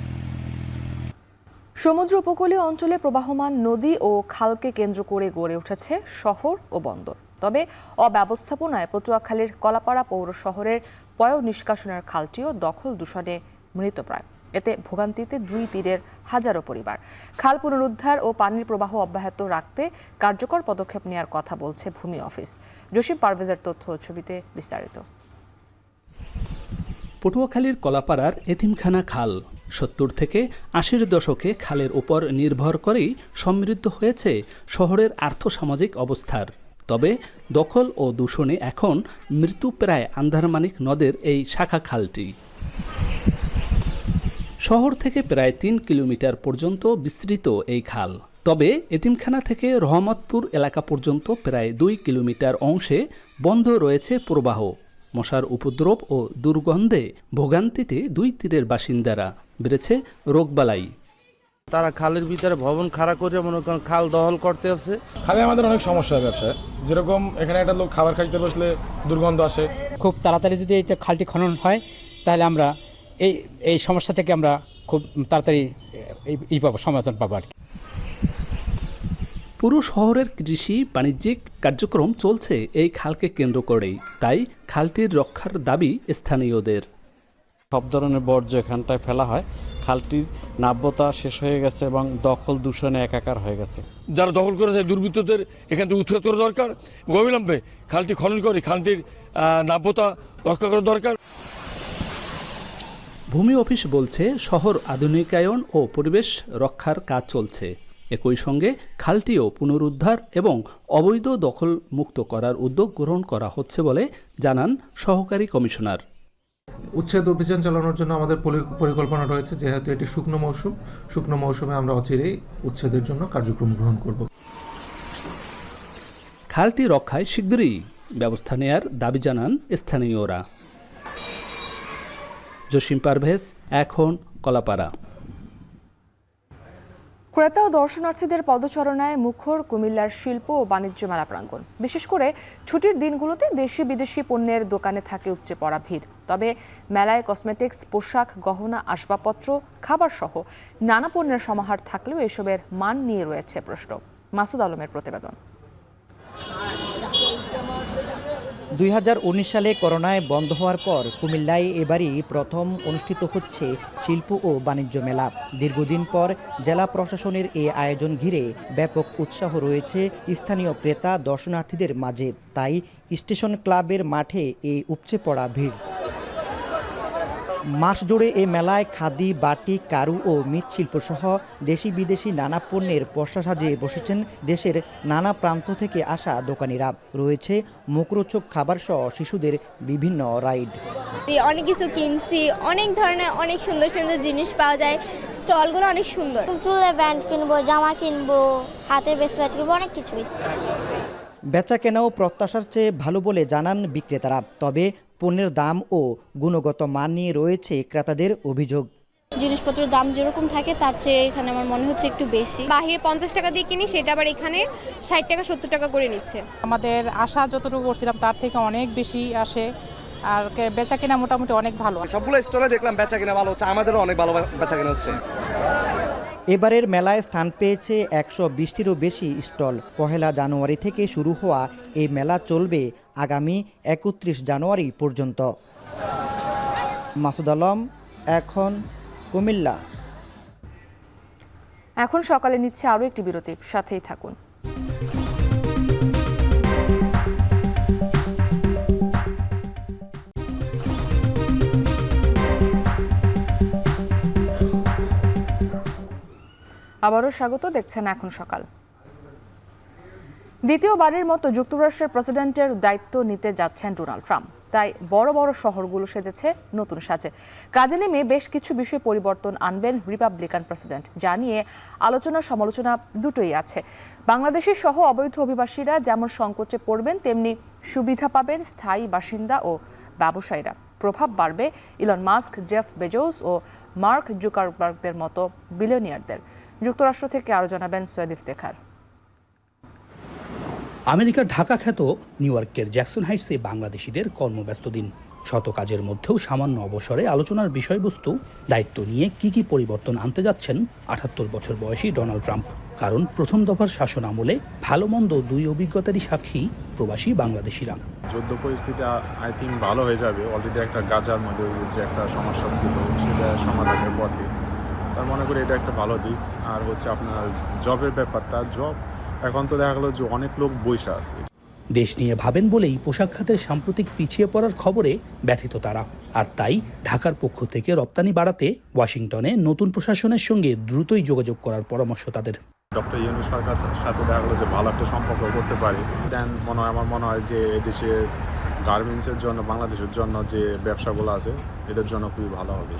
সমুদ্র উপকূলীয় অঞ্চলে প্রবাহমান নদী ও খালকে কেন্দ্র করে গড়ে উঠেছে শহর ও বন্দর। তবে অব্যবস্থাপনায় পটুয়াখালীর কলাপাড়া পৌর শহরের পয় নিষ্কাশনের খালটিও দখল দূষণে মৃতপ্রায়। এতে ভোগান্তিতে দুই তীরের হাজারো পরিবার। খাল পুনরুদ্ধার ও পানির প্রবাহ অব্যাহত রাখতে কার্যকর পদক্ষেপ নেওয়ার কথা বলছে ভূমি অফিস। জসিম পারভেজের তথ্য ছবিতে বিস্তারিত। পটুয়াখালীর কলাপাড়ার এতিমখানা খাল 70 থেকে 80-র দশকে খালের উপর নির্ভর করেই সমৃদ্ধ হয়েছে শহরের আর্থসামাজিক অবস্থার। তবে দখল ও দূষণে এখন মৃত্যুপ্রায় আন্ধারমানিক নদের এই শাখা খালটি। শহর থেকে প্রায় 3 কিলোমিটার পর্যন্ত বিস্তৃত এই খাল। তবে এতিমখানা থেকে রহমতপুর এলাকা পর্যন্ত প্রায় 2 কিলোমিটার অংশে বন্ধ রয়েছে প্রবাহ। মশার উপদ্রব ও দুর্গন্ধে ভোগান্তিতে দুই তীরের বাসিন্দারা। বেড়েছে রোগবালাই। তারা খালের ভিতরে ভবন খাড়া করে মনে করেন খাল দখল করতে আছে। খালে আমাদের অনেক সমস্যা হয় ব্যবসায়, যেরকম এখানে একটা লোক খাবার খাইতে বসলে দুর্গন্ধ আসে। খুব তাড়াতাড়ি যদি এটা খালটি খনন হয় তাহলে আমরা এই সমস্যা থেকে আমরা খুব তাড়াতাড়ি সমাধান পাবো আর কি। পুরো শহরের কৃষি বাণিজ্যিক কার্যক্রম চলছে এই খালকে কেন্দ্র করেই। তাই খালটির রক্ষার দাবি স্থানীয়দের। সব ধরনের বর্জ্য এখানটায় ফেলা হয়। খালটির নাব্যতা শেষ হয়ে গেছে এবং দখল দূষণে একাকার হয়ে গেছে। যারা দখল করেছে দুর্বৃত্তদের এখান থেকে উৎখাত করা দরকার। অবিলম্বে খালটি খনন করে খালটির নাব্যতা রক্ষা করা দরকার। ভূমি অফিস বলছে শহর আধুনিকায়ন ও পরিবেশ রক্ষার কাজ চলছে। একই সঙ্গে খালটিও পুনরুদ্ধার এবং অবৈধ দখল মুক্ত করার উদ্যোগ গ্রহণ করা হচ্ছে বলে জানান সহকারী কমিশনার। উচ্ছেদ অভিযান চালানোর জন্য আমাদের পরিকল্পনা রয়েছে, যেহেতু এটি শুকনো মৌসুমে আমরা অচিরেই উচ্ছেদের জন্য কার্যক্রম গ্রহণ করব। খালটি রক্ষায় শীঘ্রই ব্যবস্থা নেয়ার দাবি জানান স্থানীয়রা। জসিম পারভেজ, এখন কলাপাড়া। ক্রেতা ও দর্শনার্থীদের পদচারণায় মুখর কুমিল্লার শিল্প ও বাণিজ্য মেলা প্রাঙ্গণ। বিশেষ করে ছুটির দিনগুলোতে দেশি বিদেশি পণ্যের দোকানে থাকে উপচে পড়া ভিড়। তবে মেলায় কসমেটিক্স, পোশাক, গহনা, আসবাবপত্র, খাবার সহ নানা পণ্যের সমাহার থাকলেও এসবের মান নিয়ে রয়েছে প্রশ্ন। মাসুদ আলমের প্রতিবেদন। 2019 সালে করোনায় বন্ধ হওয়ার পর কুমিল্লায় এবারই প্রথম অনুষ্ঠিত হচ্ছে শিল্প ও বাণিজ্য মেলা। দীর্ঘদিন পর জেলা প্রশাসনের এই আয়োজন ঘিরে ব্যাপক উৎসাহ রয়েছে স্থানীয় ক্রেতা দর্শনার্থীদের মাঝে। তাই স্টেশন ক্লাবের মাঠে এই উপচে পড়া ভিড়। মাস জুড়ে এই মেলায় খাদি, বাটিক, কারু ও মৃৎশিল্প সহ দেশি বিদেশি নানা পণ্যের পসরা সাজিয়ে বসেছেন দেশের নানা প্রান্ত থেকে আসা দোকানিরা। রয়েছে মুখরোচক খাবার সহ শিশুদের বিভিন্ন রাইড। অনেক কিছু কিনছি, অনেক ধরনের অনেক সুন্দর সুন্দর জিনিস পাওয়া যায়। স্টলগুলো অনেক সুন্দর। চুলের ব্যান্ড কিনবো, জামা কিনবো, হাতের ব্রেসলেট কিনবো, অনেক কিছুই। বেচা কেনাও প্রত্যাশার চেয়ে ভালো বলে জানান বিক্রেতারা। তবে পণ্যের দাম ও গুণগত মান নিয়ে রয়েছে ক্রেতাদের অভিযোগ। জিনিসপত্রের দাম যেরকম থাকে তার চেয়ে এখানে আমার মনে হচ্ছে একটু বেশি। বাহিরে 50 টাকা দিয়ে কিনি, সেটা আবার এখানে 60 টাকা 70 টাকা করে নিচ্ছে। আমাদের আশা যতটুকু করছিলাম তার থেকে অনেক বেশি আসে। আর বেচা কেনা মোটামুটি অনেক ভালো। সবগুলো স্টলে দেখলাম বেচা কেনা ভালো হচ্ছে, আমাদেরও অনেক ভালো বেচা কেনা হচ্ছে। এবারের মেলায় স্থান পেয়েছে 120টিরও বেশি স্টল। 1 জানুয়ারি থেকে শুরু হওয়া এই মেলা চলবে আগামী 31 জানুয়ারি পর্যন্ত। মাসুদ আলম, এখন কুমিল্লা। এখন সকালে নিচ্ছে আরও একটি বিরতি, সাথেই থাকুন। আবারও স্বাগত, দেখছেন এখন সকাল। দ্বিতীয়বারের মতো যুক্তরাষ্ট্রের প্রেসিডেন্টের দায়িত্ব নিতে যাচ্ছেন ডোনাল্ড ট্রাম্প। তাই বড় বড় শহরগুলো সেজেছে নতুন সাজে। কাজে নেমে বেশ কিছু বিষয় পরিবর্তন আনবেন রিপাবলিকান প্রেসিডেন্ট, যা নিয়ে আলোচনা সমালোচনা দুটোই আছে। বাংলাদেশের সহ অবৈধ অভিবাসীরা যেমন সংকোচে পড়বেন, তেমনি সুবিধা পাবেন স্থায়ী বাসিন্দা ও ব্যবসায়ীরা। প্রভাব বাড়বে ইলন মাস্ক, জেফ বেজোস ও মার্ক জুকারবার্গদের মতো বিলিয়নিয়ারদের। যুক্তরাষ্ট্র থেকে আরও জানাবেন সৈয়দ ইফতেখার। আমেরিকার ঢাকা খ্যাত নিউ ইয়র্কের জ্যাকসন হাইটসে বাংলাদেশিদের কর্মব্যস্ত দিন। শত কাজের মধ্যেও সামান্য অবসরে আলোচনার বিষয়বস্তু দায়িত্ব নিয়ে কি পরিবর্তন আনতে যাচ্ছেন ৭৮ বছর বয়সী ডোনাল্ড ট্রাম্প। কারণ প্রথম দফার শাসন আমলে ভালো মন্দ দুই অভিজ্ঞতারই সাক্ষী প্রবাসী বাংলাদেশিরা। যুদ্ধ পরিস্থিতি আই থিঙ্ক ভালো হয়ে যাবে। অলরেডি একটা গাজার মধ্যে যে একটা সমস্যা ছিল সেটা সমাধানের পথে, তার মনে করি এটা একটা ভালো দিক। আর হচ্ছে আপনার জবের ব্যাপারটা, জব এখন তো দেখা গেলো যে অনেক লোক বৈশা আছে। দেশ নিয়ে ভাবেন বলেই পোশাক খাতের সাম্প্রতিক পিছিয়ে পড়ার খবরে ব্যথিত তারা। আর তাই ঢাকার পক্ষ থেকে রপ্তানি বাড়াতে ওয়াশিংটনে নতুন প্রশাসনের সঙ্গে দ্রুতই যোগাযোগ করার পরামর্শ তাদের। ডক্টর ইউনূস সরকারের সাথে দেখা গেলো যে ভালো একটা সম্পর্ক করতে পারি। দেন আমার মনে হয় যে এদেশে গার্মেন্টসের জন্য, বাংলাদেশের জন্য যে ব্যবসাগুলো আছে এদের জন্য খুবই ভালো হবে।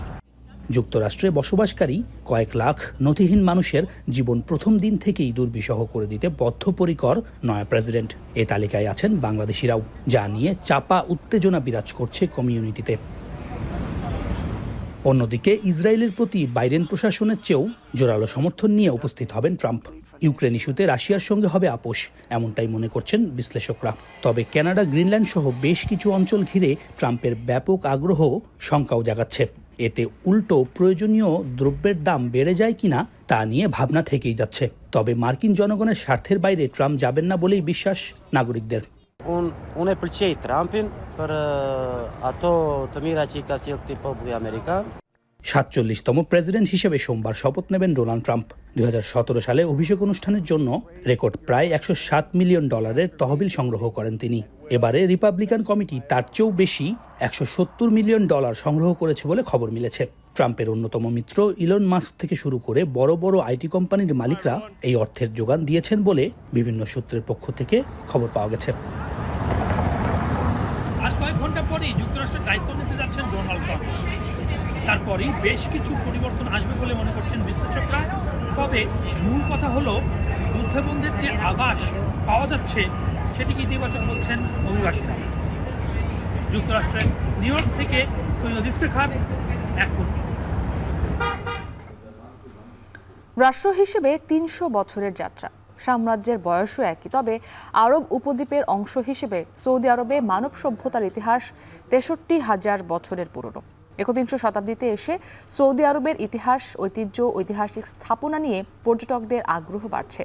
যুক্তরাষ্ট্রে বসবাসকারী কয়েক লাখ নথিহীন মানুষের জীবন প্রথম দিন থেকেই দুর্বিষহ করে দিতে বদ্ধপরিকর নয়া প্রেসিডেন্ট। এ তালিকায় আছেন বাংলাদেশিরাও, যা নিয়ে চাপা উত্তেজনা বিরাজ করছে কমিউনিটিতে। অন্যদিকে ইসরায়েলের প্রতি বাইডেন প্রশাসনের চেয়েও জোরালো সমর্থন নিয়ে উপস্থিত হবেন ট্রাম্প। ইউক্রেন ইস্যুতে রাশিয়ার সঙ্গে হবে আপোষ, এমনটাই মনে করছেন বিশ্লেষকরা। তবে কানাডা, গ্রিনল্যান্ড সহ বেশ কিছু অঞ্চল ঘিরে ট্রাম্পের ব্যাপক আগ্রহ শঙ্কাও জাগাচ্ছে। এতে উল্টো প্রয়োজনীয় দ্রব্যের দাম বেড়ে যায় কিনা তা নিয়ে ভাবনা থেকেই যাচ্ছে। তবে মার্কিন জনগণের স্বার্থের বাইরে ট্রাম্প যাবেন না বলেই বিশ্বাস নাগরিকদের। On apreciei Trumpin per a to tămirea cei ca silti popului american. ৪৭তম প্রেসিডেন্ট হিসেবে সোমবার শপথ নেবেন ডোনাল্ড ট্রাম্প। ২০১৭ সালে অভিষেক অনুষ্ঠানের জন্য রেকর্ড প্রায় $১০৭ মিলিয়ন তহবিল সংগ্রহ করেন তিনি। এবারে রিপাবলিকান কমিটি তার চেয়েও বেশি $১৭০ মিলিয়ন সংগ্রহ করেছে বলে খবর মিলেছে। ট্রাম্পের অন্যতম মিত্র ইলন মাস্ক থেকে শুরু করে বড় বড় আইটি কোম্পানির মালিকরা এই অর্থের যোগান দিয়েছেন বলে বিভিন্ন সূত্রের পক্ষ থেকে খবর পাওয়া গেছে। আর কয়েক ঘন্টা পরেই যুক্তরাষ্ট্রের দায়িত্ব নিতে যাচ্ছেন ডোনাল্ড ট্রাম্প। তারপরেই বেশ কিছু পরিবর্তন আসবে বলে মনে করছেন বিশ্লেষকরা। তবে মূল কথা হলো যুদ্ধবন্ধের যে আভাস পাওয়া যাচ্ছে সেটিকে ইতিবাচক বলছেন অভিবাসীরা। যুক্তরাষ্ট্রের নিউ ইয়র্ক থেকে সৈয়দ ইফতেখার এখন। রাষ্ট্র হিসেবে ৩০০ বছরের যাত্রা, সাম্রাজ্যের বয়সও একই। তবে আরব উপদ্বীপের অংশ হিসেবে সৌদি আরবে মানব সভ্যতার ইতিহাস ৬৩,০০০ বছরের পুরনো। একবিংশ শতাব্দীতে এসে সৌদি আরবের ইতিহাস, ঐতিহ্য, ঐতিহাসিক স্থাপনা নিয়ে পর্যটকদের আগ্রহ বাড়ছে।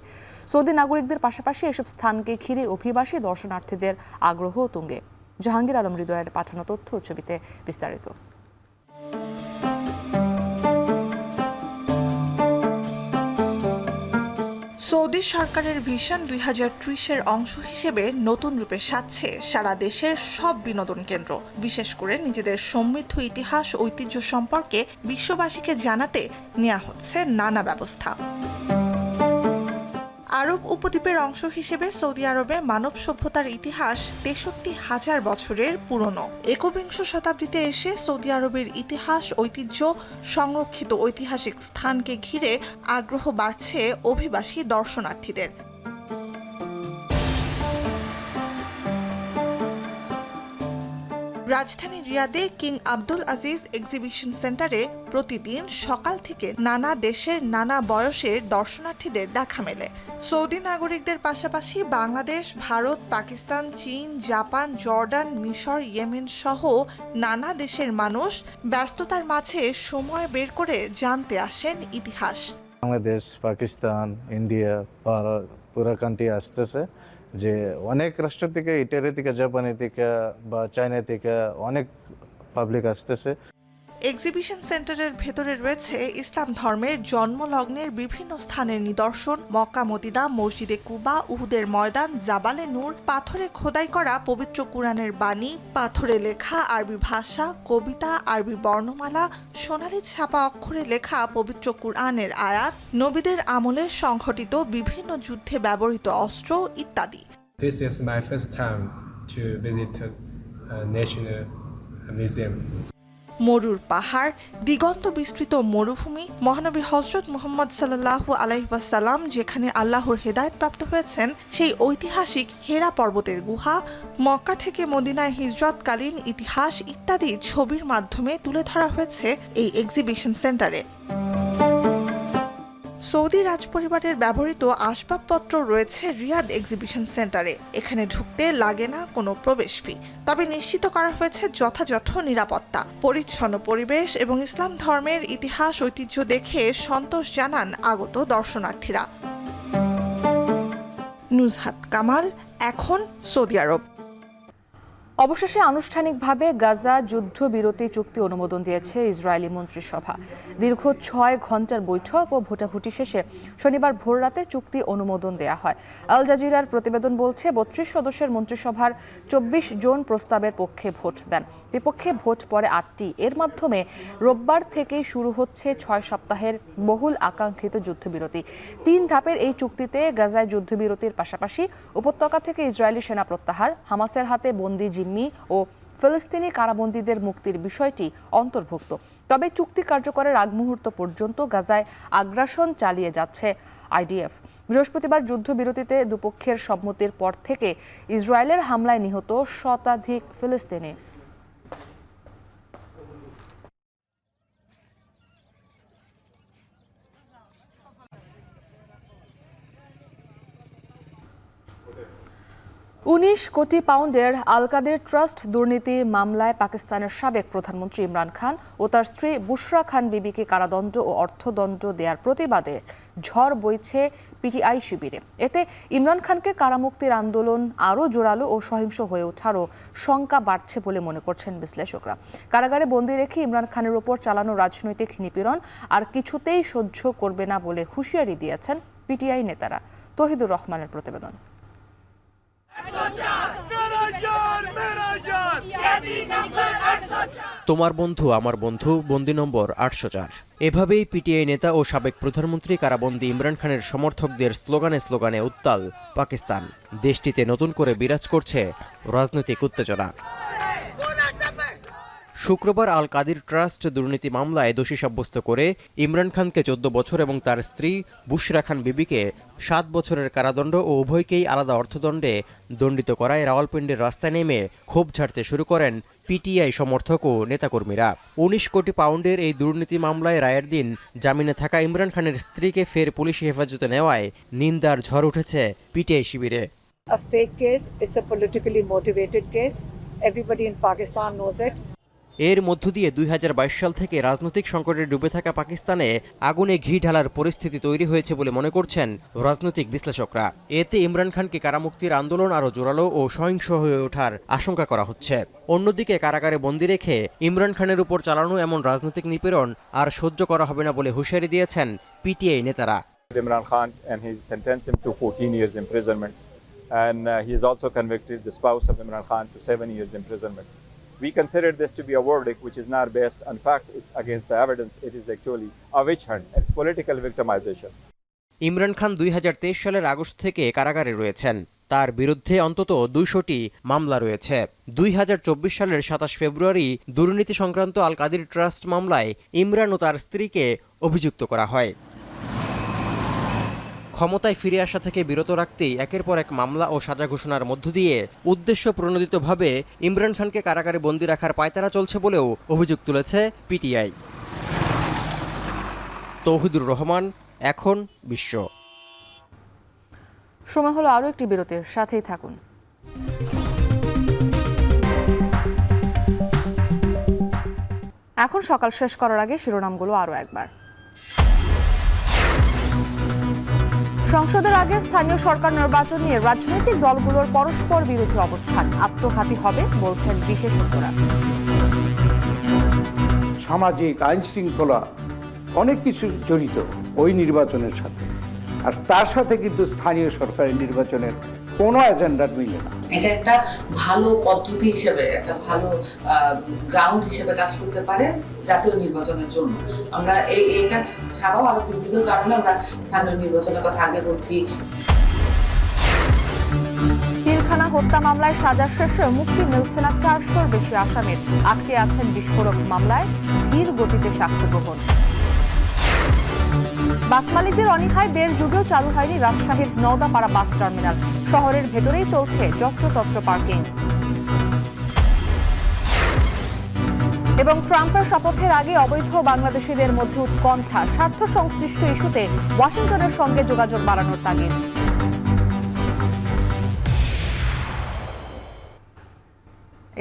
সৌদি নাগরিকদের পাশাপাশি এসব স্থানকে ঘিরে অভিবাসী দর্শনার্থীদের আগ্রহ তুঙ্গে। জাহাঙ্গীর আলম হৃদয়ের পাঠানো তথ্য ছবিতে বিস্তারিত। সৌদি সরকারের ভিশন 2030-এর অংশ হিসেবে নতুন রূপে সাজছে সারা দেশের সব বিনোদন কেন্দ্র। বিশেষ করে নিজেদের সমৃদ্ধ ইতিহাস, ঐতিহ্য সম্পর্কে বিশ্ববাসীকে জানাতে নেওয়া হচ্ছে নানা ব্যবস্থা। আরব উপদ্বীপের অংশ হিসেবে সৌদি আরবে মানব সভ্যতার ইতিহাস ৬৩,০০০ বছরের পুরনো। একবিংশ শতাব্দীতে এসে সৌদি আরবের ইতিহাস, ঐতিহ্য, সংরক্ষিত ঐতিহাসিক স্থানকে ঘিরে আগ্রহ বাড়ছে অভিবাসী দর্শনার্থীদের। রাজধানী রিয়াদে কিং আব্দুল আজিজ এক্সিবিশন সেন্টারে প্রতিদিন সকাল থেকে নানা দেশের নানা বয়সের দর্শনার্থীদের দেখা মেলে। সৌদি নাগরিকদের পাশাপাশি বাংলাদেশ, ভারত, পাকিস্তান, চীন, জাপান, জর্ডান, মিশর, ইয়েমেন সহ নানা দেশের মানুষ ব্যস্ততার মাঝে সময় বের করে জানতে আসেন ইতিহাস। বাংলাদেশ, পাকিস্তান, ইন্ডিয়া, ভারত পুরো কান্ট্রি আসতেছে। যে অনেক রাষ্ট্র থেকে, ইটালি থেকে, জাপানি থেকে বা চায়না থেকে অনেক পাবলিক আসতেছে। এক্সিবিশন সেন্টারের ভেতরে রয়েছে ইসলাম ধর্মের জন্মলগ্নের বিভিন্ন স্থানের নিদর্শন, মক্কা, মদিনা, মসজিদে কুবা, উহুদের ময়দান, জাবালে নূর, পাথরে খোদাই করা পবিত্র কুরআনের বাণী, পাথরে লেখা আরবি ভাষা, কবিতা, আরবি বর্ণমালা, সোনালী ছাপা অক্ষরে লেখা পবিত্র কুরআনের আয়াত, নবীদের আমলে সংঘটিত বিভিন্ন যুদ্ধে ব্যবহৃত অস্ত্র ইত্যাদি। This is my first time to visit a national museum. মরুর পাহাড়, দিগন্ত বিস্তৃত মরুভূমি, মহানবী হযরত মুহাম্মদ সাল্লাল্লাহু আলাইহি ওয়াসাল্লাম যেখানে আল্লাহর হেদায়েত প্রাপ্ত হয়েছেন সেই ঐতিহাসিক হেরা পর্বতের গুহা, মক্কা থেকে মদিনায় হিজরতকালীন ইতিহাস ইত্যাদি ছবির মাধ্যমে তুলে ধরা হয়েছে এই এক্সিবিশন সেন্টারে। সৌদি রাজপরিবারের ব্যবহৃত আসবাবপত্র রয়েছে রিয়াদ এক্সিবিশন সেন্টারে। এখানে ঢুকতে লাগে না কোনো প্রবেশ ফি, তবে নিশ্চিত করা হয়েছে যথাযথ নিরাপত্তা, পরিচ্ছন্ন পরিবেশ এবং ইসলাম ধর্মের ইতিহাস ঐতিহ্য দেখে সন্তোষ জানান আগত দর্শনার্থীরা। নুজহাত কামাল, এখন সৌদি আরব। অবশেষে আনুষ্ঠানিকভাবে গাজা যুদ্ধবিরতি চুক্তি অনুমোদন দিয়েছে ইসরায়েলি মন্ত্রিসভা। দীর্ঘ 6 ঘন্টার বৈঠক ও ভোটাভুটি শেষে শনিবার ভোররাতে চুক্তি অনুমোদন দেয়া হয়। আল জাজিরার প্রতিবেদন বলছে 32 সদস্যের মন্ত্রিসভার 24 জন প্রস্তাবের পক্ষে ভোট দেন, বিপক্ষে ভোট পড়ে 8টি। এর মাধ্যমে রোববার থেকেই শুরু হচ্ছে 6 সপ্তাহের বহুল আকাঙ্ক্ষিত যুদ্ধবিরতি। 3 ধাপের এই চুক্তিতে গাজায় যুদ্ধবিরতির পাশাপাশি উপত্যকা থেকে ইসরায়েলি সেনা প্রত্যাহার, হামাসের হাতে বন্দী জিম্মি ও ফিলিস্তিনি কারাবন্দীদের মুক্তির বিষয়টি অন্তর্ভুক্ত। তবে চুক্তি কার্যকরের আগ মুহূর্ত পর্যন্ত গাজায় আগ্রাসন চালিয়ে যাচ্ছে আইডিএফ। বৃহস্পতিবার যুদ্ধবিরতিতে দুপক্ষের সম্মতির পর থেকে ইসরায়েলের হামলায় নিহত শতাধিক ফিলিস্তিনি। $19 কোটি পাউন্ডের আল কাদের ট্রাস্ট দুর্নীতি মামলায় পাকিস্তানের সাবেক প্রধানমন্ত্রী ইমরান খান ও তার স্ত্রী বুশরা খান বিবিকে কারাদণ্ড ও অর্থদণ্ড দেওয়ার প্রতিবাদে ঝড় বইছে পিটিআই শিবিরে। এতে ইমরান খানকে কারামুক্তির আন্দোলন আরও জোরালো ও সহিংস হয়ে ওঠারও শঙ্কা বাড়ছে বলে মনে করছেন বিশ্লেষকরা। কারাগারে বন্দী রেখে ইমরান খানের ওপর চালানো রাজনৈতিক নিপীড়ন আর কিছুতেই সহ্য করবে না বলে হুঁশিয়ারি দিয়েছেন পিটিআই নেতারা। তহিদুর রহমানের প্রতিবেদন। তোমার বন্ধু আমার বন্ধু, বন্দি নম্বর 804। এভাবেই পিটিআই নেতা ও সাবেক প্রধানমন্ত্রী কারাবন্দী ইমরান খানের সমর্থকদের স্লোগানে স্লোগানে উত্তাল পাকিস্তান। দেশটিতে নতুন করে বিরাজ করছে রাজনৈতিক উত্তেজনা। শুক্রবার আল কাদির ট্রাস্ট দুর্নীতি মামলায় দোষী সাব্যস্ত করে ইমরান খানকে 14 বছর এবং তার স্ত্রী বুশরা খান বিবিকে 7 বছরের কারাদণ্ড ও উভয়কেই আলাদা অর্থদণ্ডে দণ্ডিত করায় রাওয়ালপিন্ডির রাস্তায় নেমে ক্ষোভ ঝাড়তে শুরু করেন পিটিআই সমর্থক ও নেতাকর্মীরা। 19 কোটি পাউন্ডের এই দুর্নীতি মামলায় রায়ের দিন জামিনে থাকা ইমরান খানের স্ত্রীকে ফের পুলিশি হেফাজতে নেওয়ায় নিন্দার ঝড় উঠেছে পিটিআই শিবিরে। A fake case, it's a politically motivated case. Everybody in Pakistan knows it. এর মধ্য দিয়ে 2022 সাল থেকে রাজনৈতিক সংকটে ডুবে থাকা পাকিস্তানে আগুনে ঘি ঢালার পরিস্থিতি তৈরি হয়েছে বলে মনে করছেন রাজনৈতিক বিশ্লেষকরা। এতে ইমরান খানকে কারামুক্তির আন্দোলন আরও জোরালো ও সহিংস হয়ে ওঠার আশঙ্কা করা হচ্ছে। অন্যদিকে কারাগারে বন্দী রেখে ইমরান খানের উপর চালানো এমন রাজনৈতিক নিপীড়ন আর সহ্য করা হবে না বলে হুঁশিয়ারি দিয়েছেন পিটিআই নেতারা। Imran Khan and he sentenced him to 14 years imprisonment, and he is also convicted the spouse of Imran Khan to 7 years imprisonment. We consider this to be a verdict which is not based on facts, it's against the evidence. It is actually a witch hunt. It's political victimization. Imran Khan 2023 সালের August থেকে কারাগারে রয়েছেন। তার বিরুদ্ধে অন্তত 200টি মামলা রয়েছে। 2024 সালের 27 ফেব্রুয়ারি দুর্নীতি সংক্রান্ত আল কাদির ট্রাস্ট মামলায় ইমরান ও তার স্ত্রীকে অভিযুক্ত করা হয়। ক্ষমতায় ফিরে আসা থেকে বিরত রাখতেই একের পর এক মামলা ও সাজা ঘোষণার মধ্য দিয়ে উদ্দেশ্য প্রণোদিতভাবে ইমরান খানকে কারাগারে বন্দী রাখার পায়তারা চলছে বলেও অভিযোগ তুলেছে পিটিআই। তৌহিদুর রহমান, এখন বিশ্ব। সময় হলো আরও একটি বিরতির, সাথেই থাকুন। এখন সকাল শেষ করার আগে শিরোনামগুলো আরও একবার। সংসদের আগে স্থানীয় সরকার নির্বাচন নিয়ে রাজনৈতিক দলগুলোর পরস্পর বিরোধী অবস্থান আত্মঘাতী হবে বলছেন বিশেষজ্ঞরা। সামাজিক আইন শৃঙ্খলা অনেক কিছু জড়িত ওই নির্বাচনের সাথে, আর তার সাথে কিন্তু স্থানীয় সরকারের নির্বাচনের কোনো এজেন্ডার মিলে না। এটা একটা ভালো পদ্ধতি হিসেবে, একটা ভালো গ্রাউন্ড হিসেবে কাজ করতে পারে জাতীয় নির্বাচনের জন্য। আমরা এটা ছাড়াও আরো বিবিধ কারণে আমরা স্থানীয় নির্বাচনের কথা আগে বলছি। পিলখানা হত্যা মামলায় সাজা শেষে মুক্তি মিলছে না 400-র বেশি আসামির। আটকে আছেন বিস্ফোরক মামলায় ধীর গতিতে সাক্ষ্য গ্রহণ। বাস মালিকদের অনীহায় দেড় যুগেও চালু হয়নি রাজশাহীর নওদাপাড়া বাস টার্মিনাল। শহরের ভেতরেই চলছে যত্রতত্র পার্কিং। এবং ট্রাম্পের শপথের আগে অবৈধ বাংলাদেশিদের মধ্যে উৎকণ্ঠা, স্বার্থ সংশ্লিষ্ট ইস্যুতে ওয়াশিংটনের সঙ্গে যোগাযোগ বাড়ানোর তাগিদ।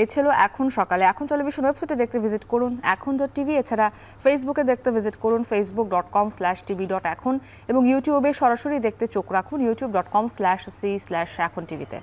এই ছিল এখন সকালে। এখন টেলিভিশন ওয়েবসাইটে দেখতে ভিজিট করুন এখন.tv, এছাড়া ফেসবুকে দেখতে ভিজিট করুন facebook.com/tv.এখন এবং ইউটিউবে সরাসরি দেখতে চোখ রাখুন youtube.com/c/echontv-তে।